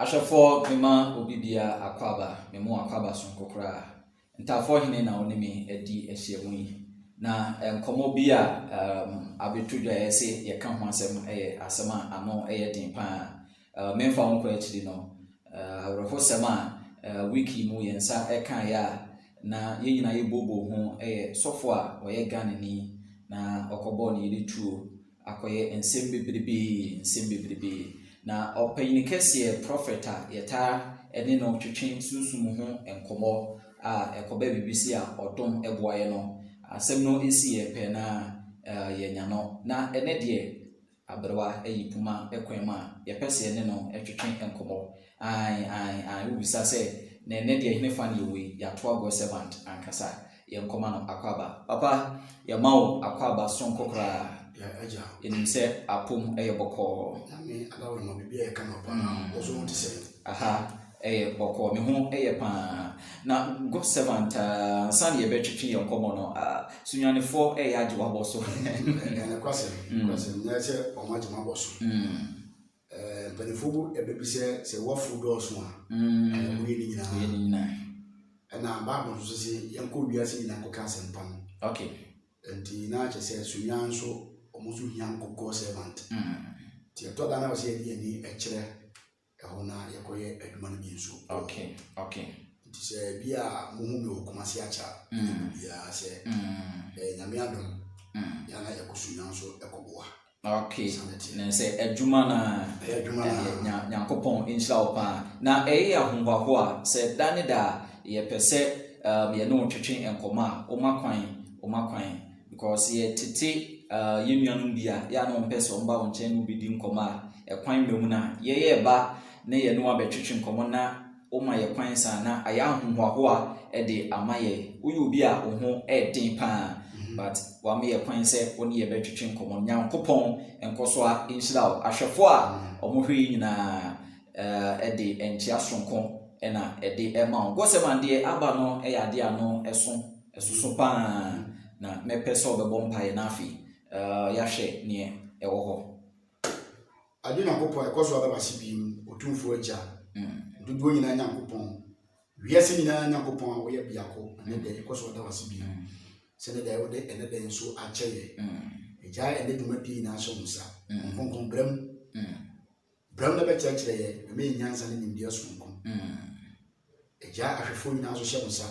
Ashafo mema obibia akwaba memo akwaba sonkokra ntafo hene na onemi edi ehyiemu yi na enkomo bi a abetudwa yese ye ka ho asem asem a ano den pa memfa ho kwa akiri no awrefo sem a wiki mu yensa kan ya na yenyina yebobo ho sofo a oye ganani na okobo ne yituo akoye ensem bebrebe na opayini kese prophet yeta ene no twetwe susum ho enkomo a ekoba bibisi a odom eboaye no asem no esi ye pe na yenya no na ene de abrewa eyipuma ekwema ye pese ene no twetwe enkomo ai ubisa se na ene de hene fa ne we ya to ago servant ankasa ye nkoma no akwaba papa ye mawo akwaba sonkokra aja inse apum boko ami adawo no bibia ka no pa na ozo won tise aha boko me ho pa na God servant san ye betwetwe yenkomo no sunyanefo age wabo so na kwase na se omaje mabo so benefo ebebise se wofu do so a we ni nyina na Bible so se yenko wiase nyina ko ka sempa no okay enti na che se sunyanso omuzu hianko God servant ti to da na o se ye ni ekire ehona yekoye aduma no bi nso okay ti se bia muhu me okumasi acha bia se nyame adom yana yakosunyanso ekoboa okay na se aduma na nyankopon inshallah pa na ahombaho a se dane da ye pese ye no twetwe enkoma omakwan because ye tete yenuanum bia ya no mpese omba wonchen no bidi nkoma ekwan memu na ye ba na ye no abetwetwe nkomo na oma ye kwan sa na aya ahombaho a de amaye uyu bi a wo den pa but wa me ye kwan se woni ye betwetwe nkomo nyankopon enkoso a inshallah ahwefo a omohwe nyina de entia sonko na de ema go semande aba no ya de ano esoso pa na mepese obebo mpae na afi yahwe ne ewo ho ade nyankopon ekoso aba basibi otumfo agya dudu nyina nyankopon wiase nyina nyankopon a wo ye biako ne de ekoso aba basibi se ne de wo de ene de nso acheye eja ene duma pi na so musa konkon bram na be chekire ye me nyansa ne nimdia so konkon eja ahwefo nyina so hye musa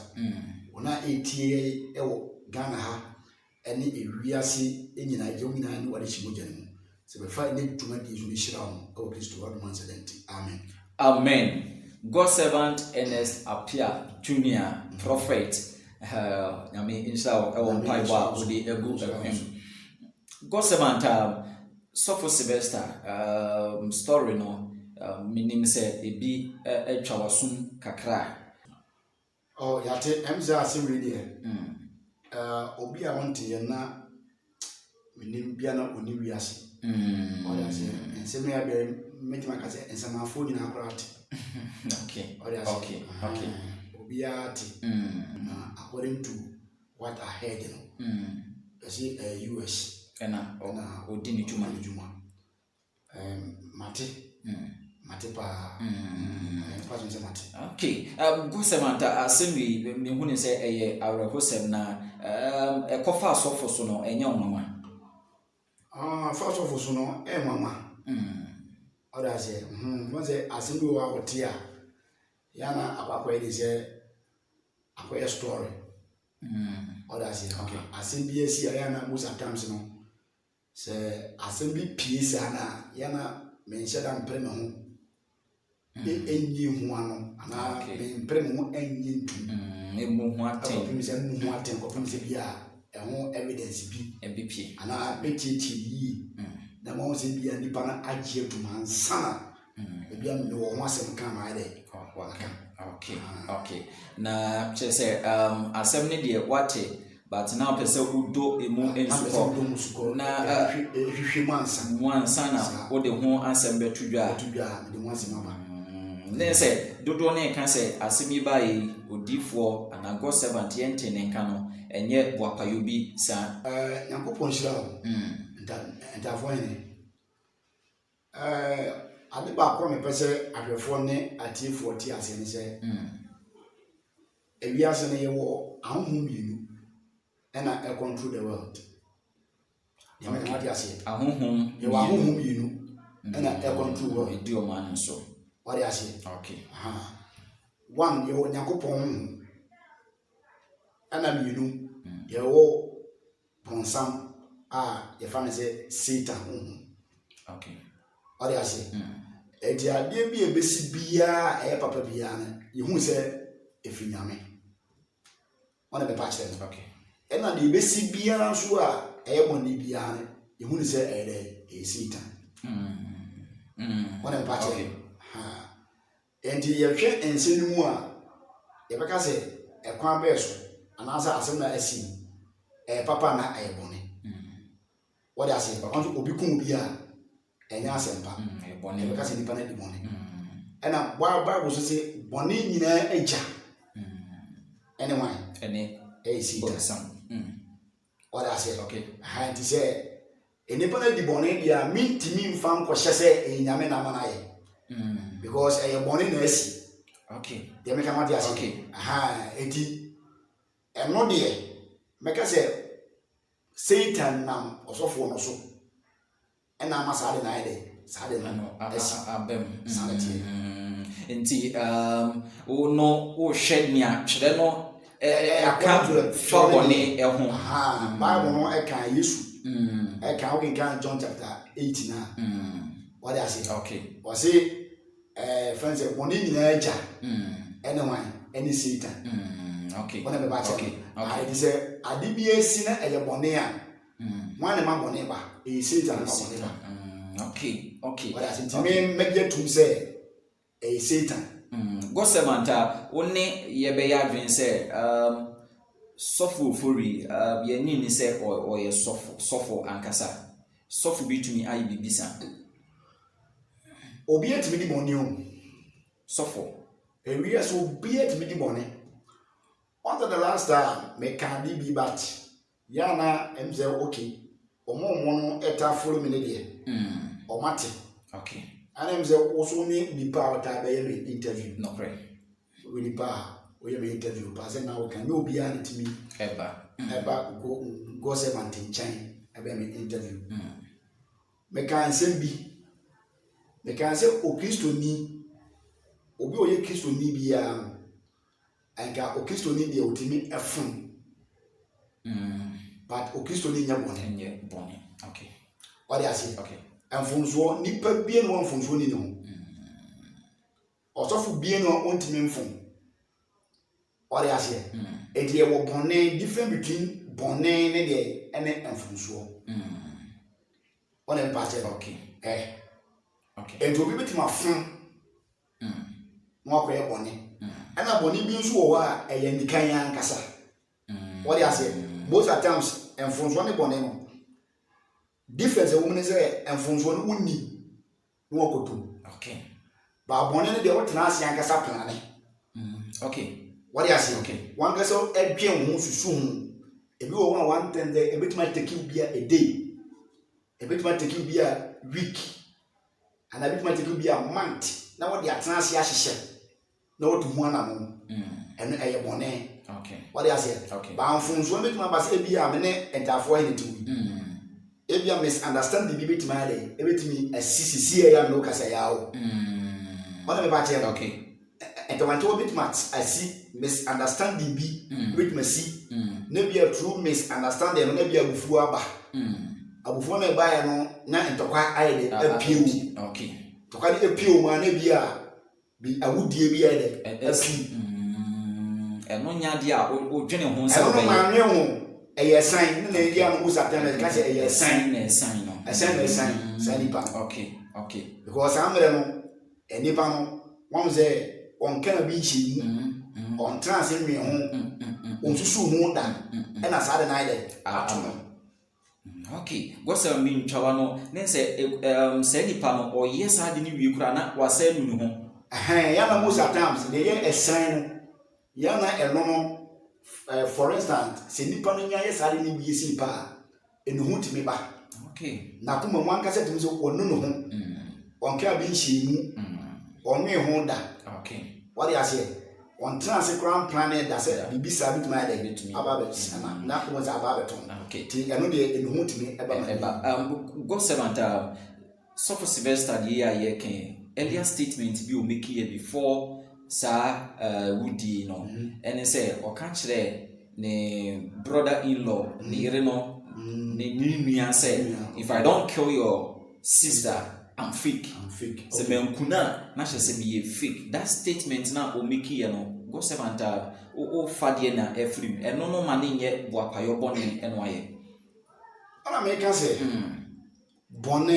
ona etie ewo Ghana ha ene ewiase enyina je nyina ne wale chimoja ne se be fa ne duma di so shira on o Kristo wa man sedenti amen God servant Ernest Apia Junior prophet nyame inshallah ewo mpaiwa odi egu God servant Sofo Sylvester story no minim se ebi etwa wasum kakra yate emza asimredi obi a wonte ye na minim bia na oni wiase oda se enseme ya be metima ka se ensema afo nyina akorate okay obi a ti according to what I heard say US na odi ni juma mate pa okay go semanta asemi me hu ne se eye awrehosem na ekofa asofo so no enye onwa fa asofo so no mama oda se mo se asemi wa otia yana akwakwa ide se akwaya story oda se okay asemi esi yana most times no se asemi piesa na yana mention am pre me ho enyi hu ano ana pre me ho enyi ntu emu hu aten ko se mu hu aten ko se bia ho evidence bi mbp ana betiti yi na mo se bia nipa na agye tuma nsa bia me wo ho asem kan ma ide okay na chese asem ne de wate but now pese udo emu ensuko na hwehwe na wo de ho asem betudwa de ho asem aba ne se dodo ne kan se asemi bae odifo ana God servant yente ne kan no enye boapayo bi sa yakopon shira nta fo ne ade ba ko me pese ahwefo ne atiefo ti ase ne se ewiase ne ye wo ahonhom mienu na e control the world ya me kan ati ase ahonhom ye wa ahonhom mienu na e control world di o man so ori ase okay one ye wo Yakopon ana mienu ye wo bonsam ye fa me se Satan okay ori ase eti ade bi ebesi bia e papa bia na yehu se efinyame ona be pa kire okay ena de ebesi bia so a e boni bia na yehu se e Satan ona be pa kire enti ye hwe ensenu a ye beka se e kwan be so anasa asem na asi papa na e boni what I say onto obi kun bia enya asempa boni beka se nipa na di boni ena Bible so say boni nyina agya anyone any Satan what I say okay ha nti say enipa na di boni bia mintimi mfa nko hye se enyame na mana ye because boni na asi okay dey make am ati okay enti eno de meka se Satan nam osofo no so ena ma sade na ide sade no abem sade enti no o hwednia kyerɛ no aka fabone ho Bible no eka Yesu eka o kan John chapter 18 na what I say okay o say friends bone nyina agya anyone any Satan okay bona be ba okay I say ade bi esi na eye bone a wan ma bone ba Satan ma bone ba okay what I say me media tum say Satan Gosemanta woni ye be ya dwen say sofo fori ye ni say o ye sofo ankasa sofo bitumi ayi bibisa obi etimi di bone o sofo ewi so obi etimi di bone until the last time me can be bat yana emze okay omo no eta follow me ne o mate okay ana emze also ni pa wata be ye interview no pray we ni pa we ye interview pa say now can no be an timi eba go say mantin chan eba me interview me can say o Kristo ni obi o ye Kristo ni bia anka o Kristo ni de otimi efun but o Kristo ni nya bone okay what I say okay enfunso nipa bie no enfunso ni no osofo bie no ontimi mfun what I say e dey wo bone different between bone ne dey ene enfunso one part okay okay ento bi betima fun mo akoye bone ana boni bi nso wo a eye ndikan ankasa what I say most at times enfonso ne boni no difference wo ne say enfonso no unni no okoto okay ba boni ne de wo tena ase ankasa plane okay what I say okay one kasa edwen ho susu ho ebi wo one time there ebetima take you bia a day ebetima take you bia week and ebetima take you bia month na wo de atena ase ahyehye na what to one among and a bone okay what I say okay ba mfunso betima ba se bia me ne entafo ayi tu ebia misunderstand the bibit male ebetimi asisi ya no kasa yawo what me ba che okay entawanto betima asi misunderstanding bi betima si na bia true misunderstanding no na bia bufu aba abufu na ba ya no na entokwa ayi de apiu okay tokwa de apiu ma na bia bi awudie bi ya de asi eno nya dia o dwene ho nsa ba ma nwe ho eye sign na edi am go September ka say eye sign na sign no sign nipa okay okay because amre no nipa no won say on kan bi chi on trans nwe ho on susu ho da e na sade na ile okay gosa mi ntwawa no ne se nipa no o yes ade ni wi kura na wasa nu ho ya na most at times they get a sign ya na eno for instance se nipa no nya yes ade ni wi si pa enu hu timi ba okay na kuma mwan ka se timi so onu no ho on ka bi nhyimu on me ho da okay what you say on transcript planet that said bibisa bit my day aba be sana na ko za aba beton okay ti eno de enu ho timi eba God servant Suffer Sylvester the year earlier statement bi o make here before sa Woody no and say o ka kire ne brother-in-law ne ire no ne nua say if I don't kill your sister I'm fake. So me nkuna na hye be fake. That statement na o make here no God servant o fadie na efrim eno no ma ne nye boapayo bone eno aye. Ana me ka say bone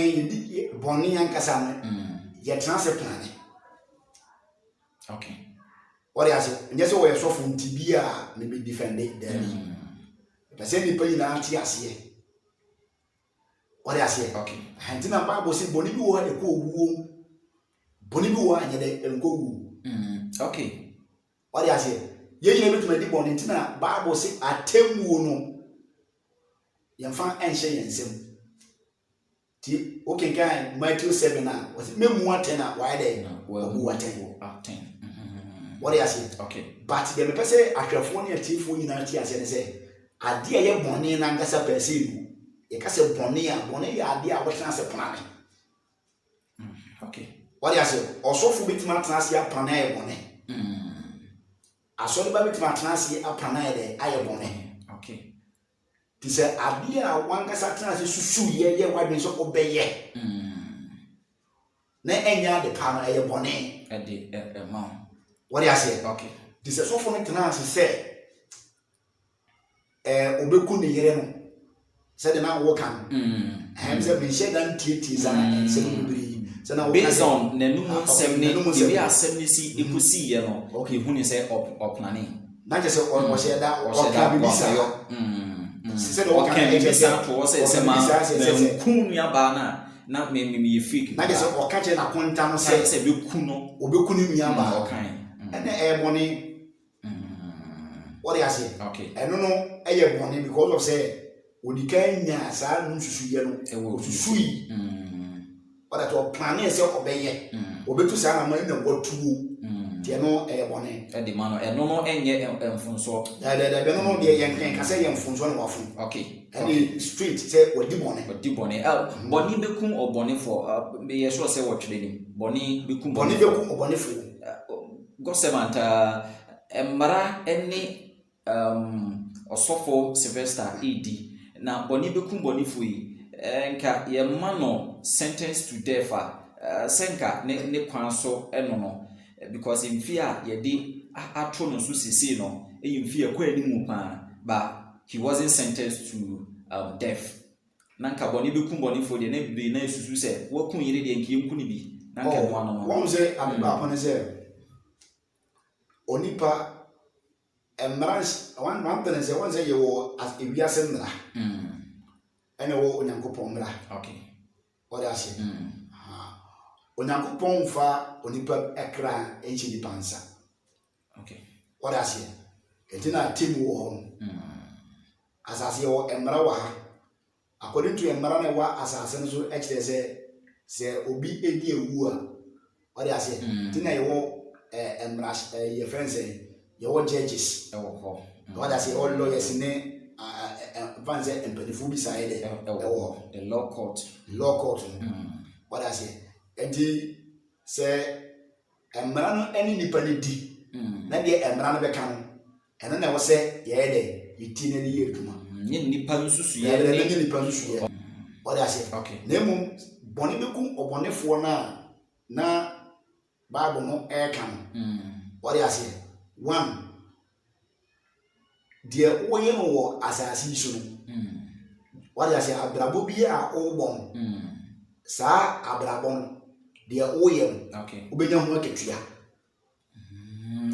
yankasa no ye transfer plan. Okay. What you say? Nje we so fun tibia me be defend there. But say ni pa na ati ase. What you say? Okay. Hantina Bible say boni bi wo ha de ko owuo. Boni bi wo anya de enko wu. Okay. What you say? Ye yina betuma di boni ntina Bible say atemmuo no. Yemfa enhye yensem. Ti okay kan Matthew 7 na was memu 10 na why there? Well, 10. 10. What you say? Okay. But the me say ahwefo ne atifo nyina ti ase ne say ade ye boni na ngasa person. You can say bonnie ya idea what transfer plan. Okay. What you say? Also for bit ma transfer plan e bonnie. Aso ba bit ma transfer plan e de aye bonnie. Okay. Ti say idea wan ka sa transfer susu ye wadwen so obeye. Na enya de plan e bonnie. E de ma. What you say? Okay. Ti say so for me transfer say obeku ne yere no. Said na wo kan say me share dan titi za na say bibiri say na wo based on nanum nsem ne bi asem ne si ekusi ye no okay hu ne say op planning na je say o share da o ka bibisa say do kan e be sa to say ma kun ya ba na me fake na je say o ka che na konta no say be ku no obeku ni nua ba o kan and e boni what you say okay eno no e boni because of say odikanya saa nu susu ye no susui wada to plan e se obeye obetu saa na man na watuo tie no e bone e de mano eno no enye emfunso da be no de yen ka se yen funso no wafu okay and street say wadi bone boni bekum obone for be ye sure say what training boni bekum obone for God servant emara eni osofo Sylvester ed na boni bekum boni fui nka ye mano sentence to death senka ne kwan so eno no because in fear ye di atro no so sisi no in fear kwa ni mu pa but he wasn't sentenced to death na nka boni bekum boni fui de na bi na susu se wakun yire de nki enku ni bi na nka no ano won say abba upon say onipa emrans one thing say one say you wo as ewiase mra ene wo onyankopon mra okay what I say onyankopon fa onipa ekra enchi di pansa okay what I say etina tim wo ho asase wo emra wa according to emra na wa asase no so ekire se obi edi ewu a what I say tina yo emra your friends your judges what I say all lawyers ne vanze empanifu bi side the law court what I say enti say emra no eni nipa ne di na de emra no be kan eno na wo say ye de yiti na ni yeduma ni nipa nsusu ye ni nipa nsusu ye what I say okay nemu boni beku obonefo na Bible no e kan what I say one deɛ woyɛ no wɔ asase so no what I say abrabo bi a wobɔ saa abrabo no deɛ woyɛ no okay wobɛnya ho aketua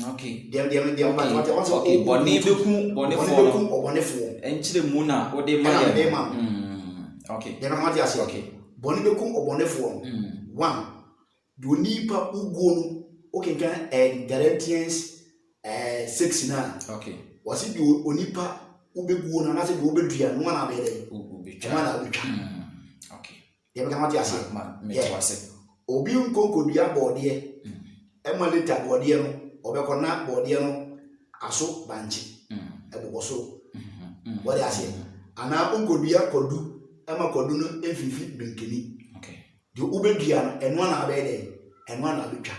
okay okay bɔne beku bɔnefo enkyire mu na wode ma yɛ okay deɛ ma te ase okay bɔne beku obɔnefo one do nipa ugo no okenkan Galatians 6 na okay wasi bi onipa ubeguo na nase bi obedua no na be dey ubetwa na ubetwa okay ye be kamati ase me to ase obi nkonkodua bɔɔdeɛ ɛma later bɔɔdeɛ no ɔbɛkɔna bɔɔdeɛ no aso bankye ɛbobɔ so wɔde aseɛ anaa nkodua kɔdu ɛma kɔdu no ɛfifi benkeni deɛ wobɛdua no ɛnoa na abɛyɛ dɛ ɛnoa na abɛtwa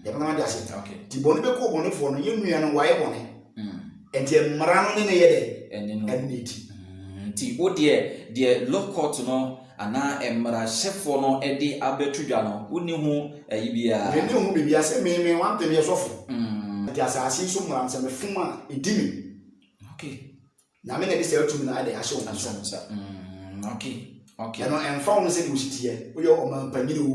yɛbɛkama de aseɛ nti bɔne bɛkɔ bɔnefoɔ no yɛnnua no wayɛ bɔne ɛnti mmara no ne ne yɛ dɛ ɛne ne ti nti wo deɛ law court no ana mmarahyɛfoɔ no de abɛto dwa no wonni ho ayi biara ne ho bibia sɛ me wante me sɔfo nti asase so mmara nsɛm fom a ɛdi me na me na de sɛ atumi na ade ahyɛ wo nso ɛno ɛmfa wo no sɛ de wohyitiɛ woyɛ ɔmampanyini wo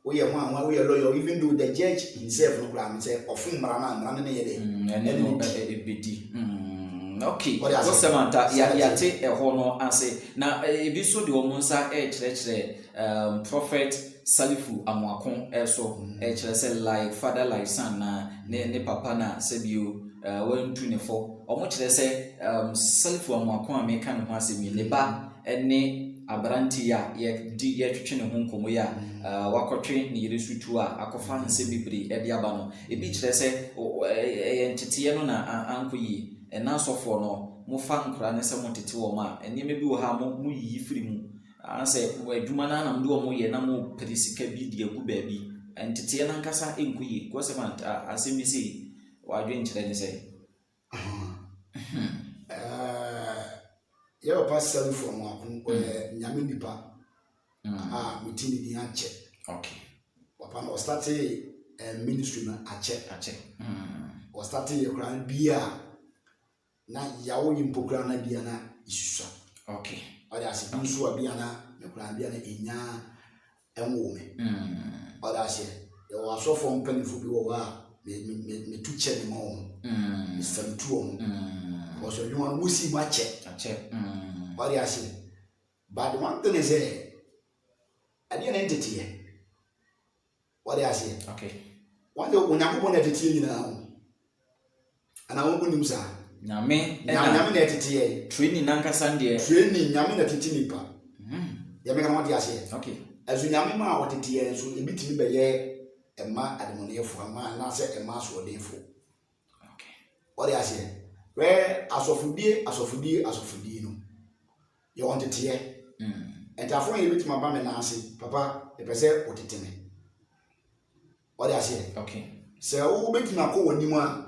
woyɛ ho a woyɛ lawyer even though the judge himself no koraa me sɛ ɔfom mmara no a mmara no ne yɛ dɛ ɛbɛdi Samantha yate ɛhɔ no ase na ebi so de wɔn nsa ɛkyerɛkyerɛ prophet Salifu Amoako ɛso ɛkyerɛ sɛ like father like son na ne papa na sɛbio wɔntu ne fo wɔn kyerɛ sɛ Salifu Amoako a meka ne ho asɛm yi ne ba ɛne aberanti a yɛtwetwe ne ho nkɔmmɔ yi a wakɔtwe ne yere sutu a akɔfa nsɛm bebree ɛde aba no ebi kyerɛ sɛ ɛyɛ nteteɛ no na ankɔ yie ɛna asɔfoɔ no mofa nkora ne sɛ motete wɔ ma nneɛma bi wɔ ha mo yiyi firi mu ansɛ adwuma no anam de wɔ mo yɛ na mo pere sika bi de agu baabi nteteɛ no ankasa ɛnkɔ yie kɔsɛm asɛm bi sɛ wadwe nkyerɛ ne sɛ yɛwɔ pa Salifu Amoako ɔyɛ nyame nipa a meti ne din akyɛ papa no ɔstarte ministry no akyɛ ɔstarte yɛ kora bia na yawo yimpokura na bia na isusa ɔde ase bi nso a bia na nekura bia na enya ɛnwo me ɔde ase yɛwɔ asɔfo mpanifo bi wɔ hɔ a me tu kyɛ ne ma wɔn mesam tu wɔn ɔsɔ adwuma no wosi mu akyɛ ɔde ase but one thing is adeɛ na nteteɛ ɔde ase wɔn de onyankopɔn na teteɛ nyinaa ho ana wɔn kunim saa nyame na teteɛ training nankasa deɛ training nyame na tete nipa yɛmɛ ka wɔde ase ɛso nyame ma a wɔteteɛ nso ebi timi bɛyɛ ɛma ademoneyɛfo ama na sɛ ɛma asoɔdenfo ɔde ase wɛ asɔfodie no yɛ wɔn teteɛ ɛntafo yɛ bi timi aba me na ase papa ɛpɛ sɛ wɔtete me ɔde ase sɛ wo bɛtumi akɔ wɔ nim a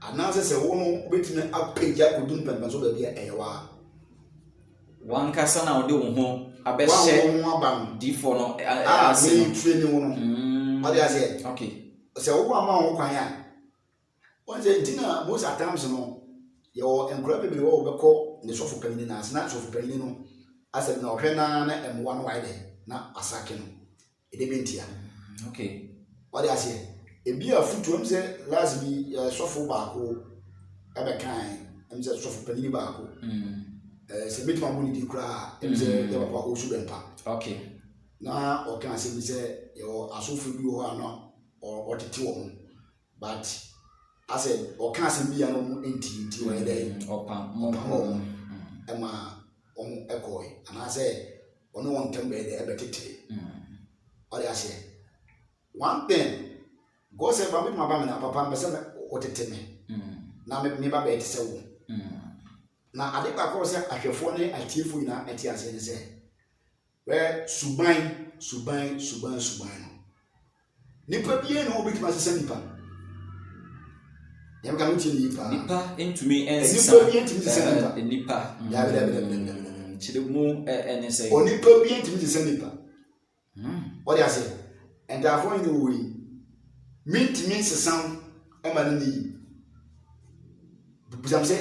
anaasɛ sɛ wo no wobɛtumi apagya kodum pɛmpɛ so baabi a ɛyɛ wa wankasa na wode wo ho abɛhyɛ difo no ase training wo no ɔde ase sɛ wo ama wo kwan a wɔn sɛ ntina most at times no yɛwɔ nkora bebree wɔ wɔbɛkɔ ne sɔfo panyin na ase na sɔfo panyin no asɛ na ɔhwɛ na ɛmoa no wayɛ dɛ na asake no ɛde bɛntia ɔde ase ebi afutu em sɛ last bi sɔfo baako ɛbɛkan em sɛ sɔfo panyin baako sɛ metima mo ne di kura em sɛ yɛ papa osu bɛmpa na ɔka sɛ bi sɛ yɛ asɔfo bi wɔ hɔ na ɔtete wɔn but asɛ ɔka sɛ bi ya no nti wɔ yɛ ɔpam ɛma wɔn ɛkɔɛ anaasɛ ɔno wɔn ntɛm bɛyɛ dɛ ɛbɛtete ɔde ahyɛ one thing God said, "Papa, my family, Papa, what it tell me. Now me ba be te wo." Na ade ba ko se ahwefo ne atiefo ina ati ase ne se. We suban no. Nipa bie no obitima se nipa. Yam ka muti nipa entumi ensisa. Nipa bie entumi se nipa. Nipa. Ya chide mu ene se. O nipa bie entumi se nipa. What you say? And therefore in the way means sound emani busam se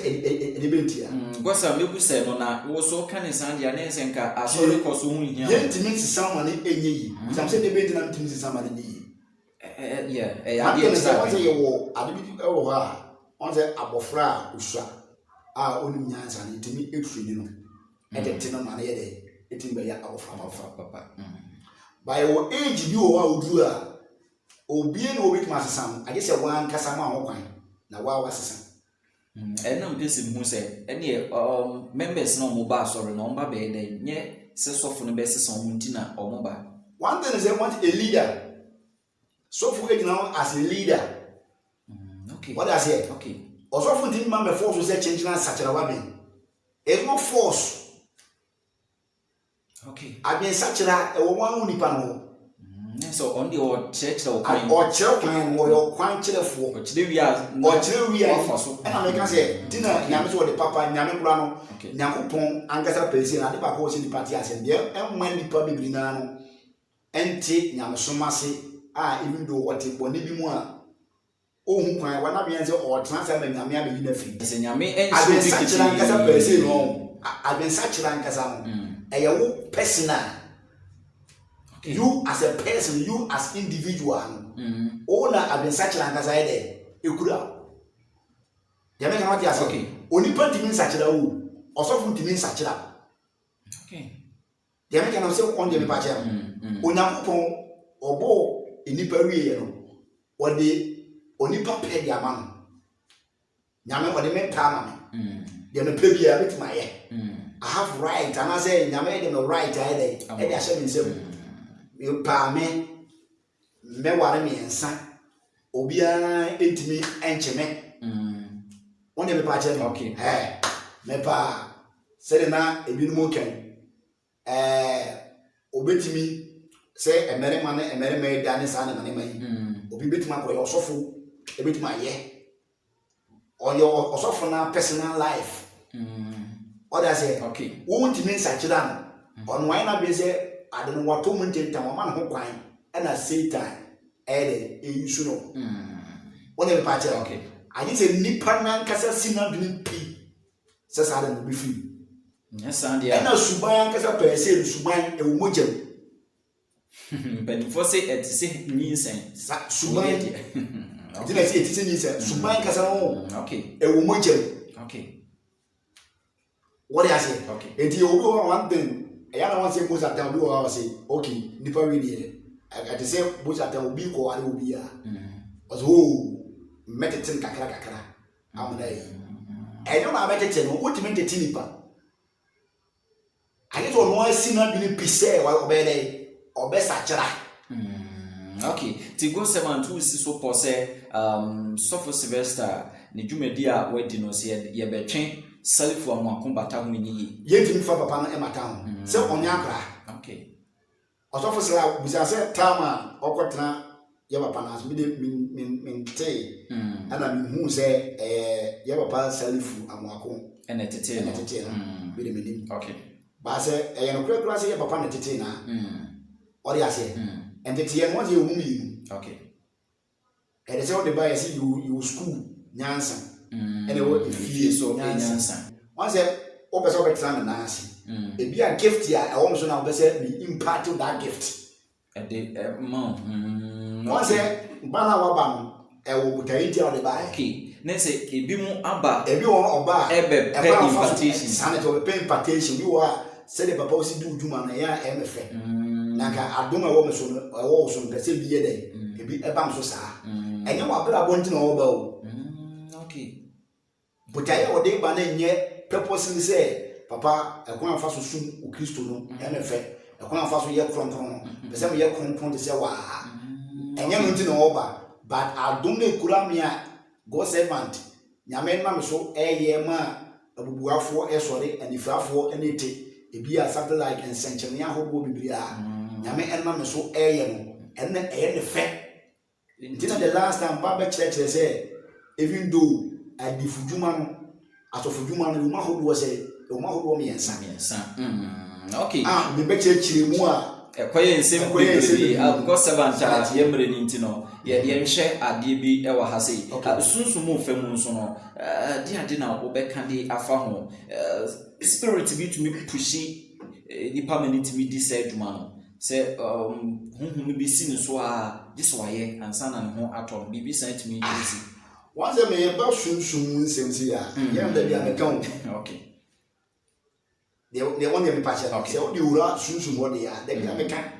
ebentia gosa mebu se no na wo so ka ne san dia ne nsenka asori koso hu hia yenti means sound mani enye yi busam se ebentia na means sound mani yi ya dia sa wa se ye wo adebi wo ho a on se abofra usua a onim nyansa ne timi efiri no edete no mani ye de etim be ya abofra papa by your age bi wo a odu a obie na obi kuma sesam ade se wan kasa ma ho kwan na wa sesam ɛnam pese mu sɛ ɛne members na ɔmo ba asɔre na ɔmo ba bɛɛ dɛ nye sɛ sɔfo no bɛsesa ɔmo nti na ɔmo ba One thing is they want a leader. So for it now as a leader. Okay. What I say? Okay. Also for the man force to say change na such a woman. It's not force. Okay. I been such a one nipa no. So on the or church or church plan or your kwan chile for. Or today we are. And I can say dinner nyame so the papa nyame bra no. Nyankopon angasa person ade ba ko si di party asem de en man nipa bibiri na no. Enti nyame somase even though what it boni bi mu a ohun kwan wana bi ense o transfer me nyame abeyi na fi. Se nyame en so bi kitchen angasa person no. Aben sachira angasa no. Eye wo personal. Okay. You as a person, you as individual, owner aben sachira angasa ede ekura. Ya me kan what you say? Okay. Onipa timi sachira wo. Osofo timi sachira. Okay. Ya me kan say on dey me pa che. Onyankopon obo enipa wiye no. Ode onipa pe dia man. Nyame ode me pa ma me. Dia me pe bia bit my ye. I have right and I say nyame dey no right ede. E dey asem nsem. Me pa me ware me ensa. Obia entimi encheme. On dey me pa che. Okay. Me pa say na ebinum ken. Obetimi say emerema na emerema da ne sa na ne mai obi betima akoye osofo ebetima ye oyo osofo na personal life oda say okay won timi nsachira no ono wan na be say ade no wato mu ntenta ma na ho kwan na satan eyusu no wona be pa chere okay ayi say nipa na nkasa sina dwene pi say sa de no be free yes and ya na suban nkasa pa say suban e wo mogem but for say it say nyinsen suban dina say it say nyinsen suban kasa no okay e wo mogem okay what do you say okay enti obi one thing e ya na wan say most at time obi wa say okay nipa we dey I say most at time obi ko wale obi ya was medicine kakra amuna yi e no na medicine no ultimate tete nipa ayi to no asina bi ni pise wa obele obesachira okay ti go 72 si so pose sofo Sylvester ne dwumadi a wadi no se ye betwen selfu amonko bata ho ni ye timi fa papa no emata ho se onya akra okay osofo sala busa se tama okotena ye papa na so min te ana mi hu se ye papa selfu amonko ene tete na bi de menim okay ba se ye no kura se ye papa na tete na ori ase entete ye no ye omu yi okay e de se o de ba ye se you school nyansa ene wo ifie so nyansa one say o be so betra na ase e bi a gift ya e wo so na o be say me impact that gift e de mo one say bana wa ba no e wo butai ti o de ba okay na say ebi mu aba ebi wo oba ebe pay invitation sana to pay invitation bi wa say the papa o si du duma na ya e me fe naka adoma wo me so no wo so no pese bi ye dey ebi e bam so saa enye wa bra bonti na wo ba o okay butai wo de ba na nye purpose ni say papa e kon afa so sum o Kristo no e me fe e kon afa so ye kronkron pese me ye kronkron de say wa enye no nti na wo ba but adom na kura me a go servant nyame na me so ye ma abubuafo e sori anifrafo enete ebi a something like ensenchene ahobo bibiri a nyame enna me so ye no enne ne fe ntina the last time baba church say even though adifuduma no atofuduma no ma hodo say o ma hodo me yensa okay me be church mu a ekoye nsem kwebe because servant charge ye mre ni ntino ye nhwe ade bi e wa ha sei sunsumu fam nso no de ade na obeka de afa ho spirit bi to me pushi nipa maniti mi di say dwuma no say honhom bi si ne so a dis waye ansa na ne ho atom bi sent me easy once me ba sunsumu nsem ya ye nda bi amekan okay they want me patch okay say the ura sunsumu what they are they be amekan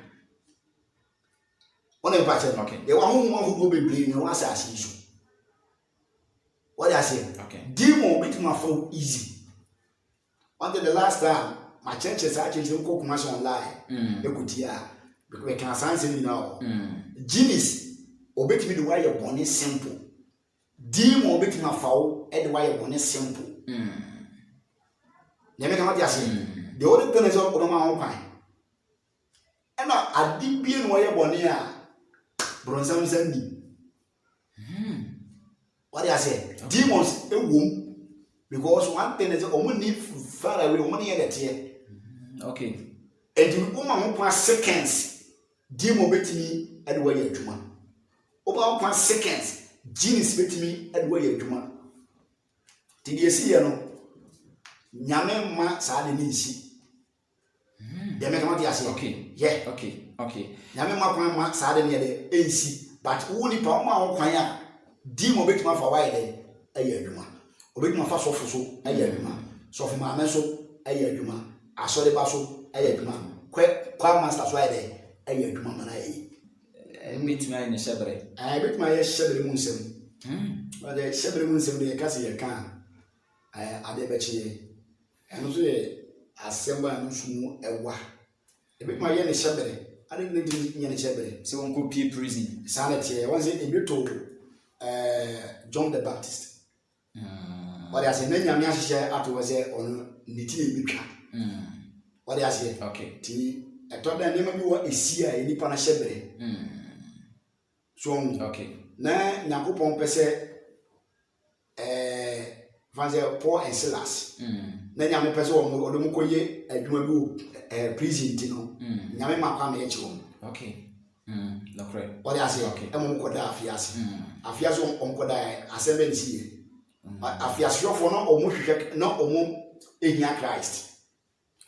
one me patch okay they want who go be blame no asase so what I say okay demon bit my phone easy until the last time my church is actually go commercial online ekutia because we can sense now genius obetimi the way your body simple dim obetimi afawo e the way your body simple na me kan what you say the only thing is odoma ho kwan e na adi bie no your body a bronsam sandi what you say demons ewom because one thing is omo need far away omo need get here okay and you woman ho seconds demon betimi e the way your adwuma oba ho seconds genius betimi e the way your adwuma ti die si ye no nyame ma saa de ni nsi de me kan ase okay yeah okay nyame ma kwan ma saa de ne de ensi but wo ni pa ma ho kwan a demon betimi afa wa de ayi adwuma obetimi afa sofo so ayi adwuma sofo ma me so ayi adwuma asore ba so ayi adwuma kwa master so ayi de ayi adwuma mana ayi betimi ayi ne shebre betimi ayi shebre mu nsem wade shebre mu nsem de ka se ye kan ade be chi eno so ye asemba no sumu ewa betimi ayi ne shebre ade ne di ne shebre se won ko pie prison sanity won say e beto John the Baptist what they say nenya me ahye ato we say ono niti e bitwa what they say okay ti eto da nema bi wa esia e nipa na shebre so okay na nyakopon pese vanze Paul and Silas na nyame pese wo odom koye adwuma bi wo prison ti no nyame makwa me echi wo okay no correct what they say okay emo ko da afiase afiase on ko da assemble nsie afiase yofo no omo hwehwe na omo ehia Christ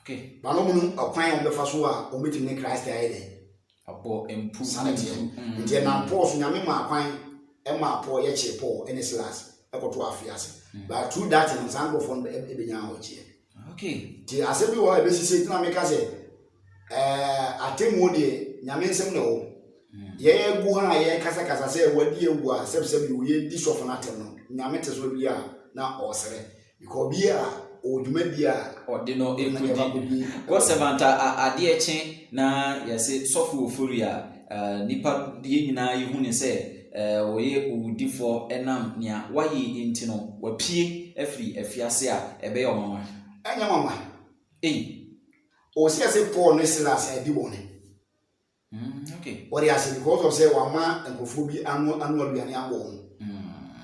okay ba no mu okwan on befa so a ometimi Christ ayede abo improve sanity nje na Paul so nyame ma kwan e ma Paul ye che Paul ene Silas e ko to afiase but through that in sango fon e benya ho che okay ti asebi wo e be sisi tina me ka se atemu de nyame nsem ne wo ye gu ha ye kasa kasa se wadi ewu a sebseb yu ye di sofo na tem no nyame te so bi a na osere because bi a odwuma bi a odino ekudi go servanta ade eche na yese sofo ofori a nipa de nyina yehu ne se woye udifo enam nia waye enti no wapie afri afiase a ebe yo mama enya mama o se Paul ne Silas e di bone okay what they say because of say wama enkofobi anu aduane abo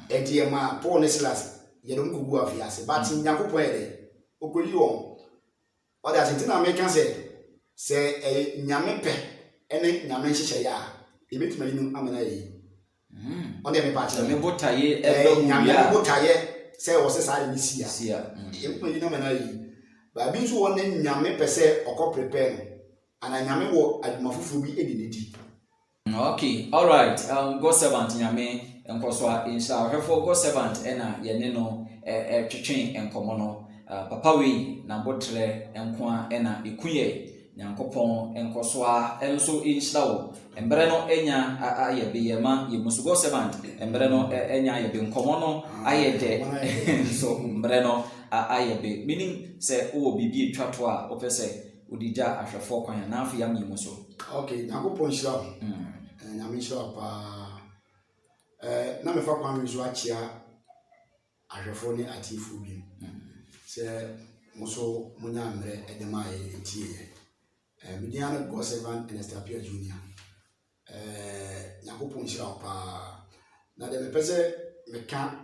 enti ma Paul ne Silas ye don gugu afiase but nyakopon e de okoyi won what they say tina make say nyame pe ene nyame hyehyɛ ya ebetima yinu amana yi on dey me part me botaye ebe nyame botaye say wo se sa de sia ebetima yinu amana yi ba bi nso won nyame pe say okọ prepare no ana nyame wo adwumafufu bi edinedi okay all right God servant nyame enkoso a insha hwefo God servant ena yene no twetwen enkomo no papa we na botre enko ena ekuye nyankopon enkoso a enso insha wo embre no enya ayebe yema yemusu God servant embre no enya ayebe enkomo no ayede so embre no ayebe meaning say o bibi etwato a opese odija ahwefo kwan na afa yam yemu so okay nyakopon hira nyame hira pa na me fa kwan wizo achia ahwefo ne atifu bi se muso munya mre edema etie midiana God servant and Estapia Junior nyakopon hira pa na de me pese me ka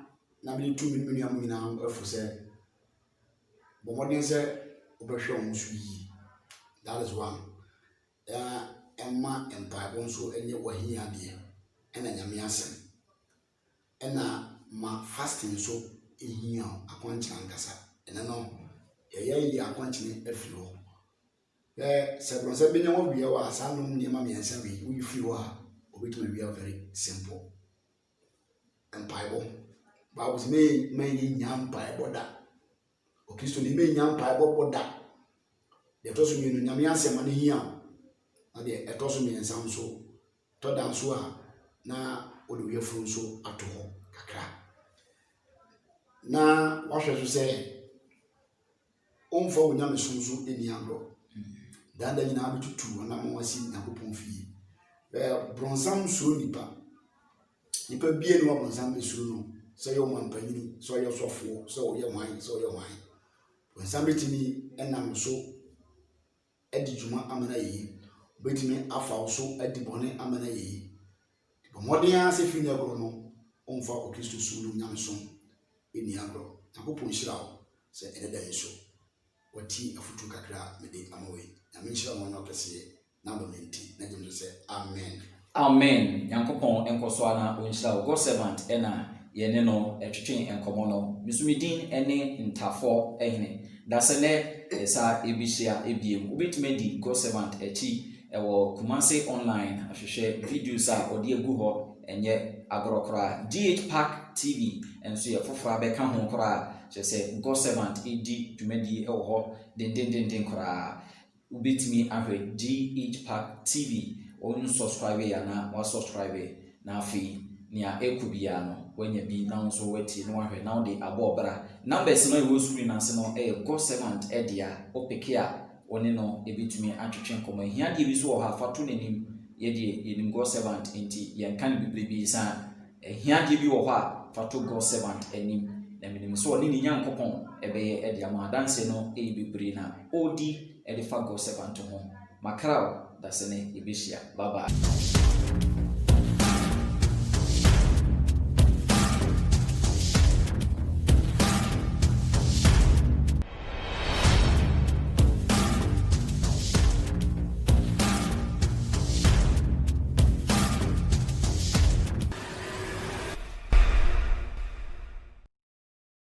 na me tu mi nua mu nyina afu se bomodin se obehwe on su yi that is one emma empire bonso enye wahia de ena nyame asem ena ma fasting so ehia akwankyira nkasa ena no ye akwankyire afiri ho sebronse benya wo bia wa asanum niema me ansa wi wo firi ho a obetuma bia very simple empire Bible say me nyam empire boda o Kristo ni me nyam empire boda de to so mi no nyame asem na hia na de eto so mi ensam so to dan so a na oduwe furu so ato ho kakra na wahwe so se onfo nyame sunsu eni agro danda nyina abetutu na mo wasi Nyankopɔn fie bronsam so nipa bie no bronsam be suru no sɛ yɛ ɔman panyini sɛ yɛ sɔfo sɛ ɔyɛ wan bronsam betimi ɛnam so ɛdi dwuma amana yi betimi afa so ɛdi bɔne amana yi bɔmɔden ase fi na gro no ɔmfa o Kristo so no nyam so eni agro Nyankopɔn hyira wo sɛ ɛda yi so wati afutu kakra mede amawe na me hyira mo na kɛse na ba menti na gyem sɛ amen Nyankopɔn enkoso ana onhyira wo God servant ɛna yɛne no ɛtwetwe enkomo no misumidin ɛne ntafo ɛhene dasene sa ebihia ebiem obetime di God servant ɛti ɛwɔ Kumasi online ahwehwɛ videos a ɔde agu hɔ ɛnyɛ agrokora DH Park TV enso yɛ fofora bɛka ho kora kyerɛ sɛ God servant edi dwumadi ɛwɔ hɔ dendendenden kora obetime ahwɛ DH Park TV on subscribe ya na wa subscribe na afi nia ekubia no wanya bi na nso wati no ahwe na de abobra numbers no e screen ase no God servant edia opekea oni no ebitumi atwetwe nkomo hia de bi so wo ha fato nanim ye de yenim God servant enti ye kan bibre bi sa hia de bi wo hɔ a fato God servant anim na minim so oni ni Nyankopɔn ebeye edia ma danse no e bibre na odi e de fa God servant ho makrao dasene ibishia bye bye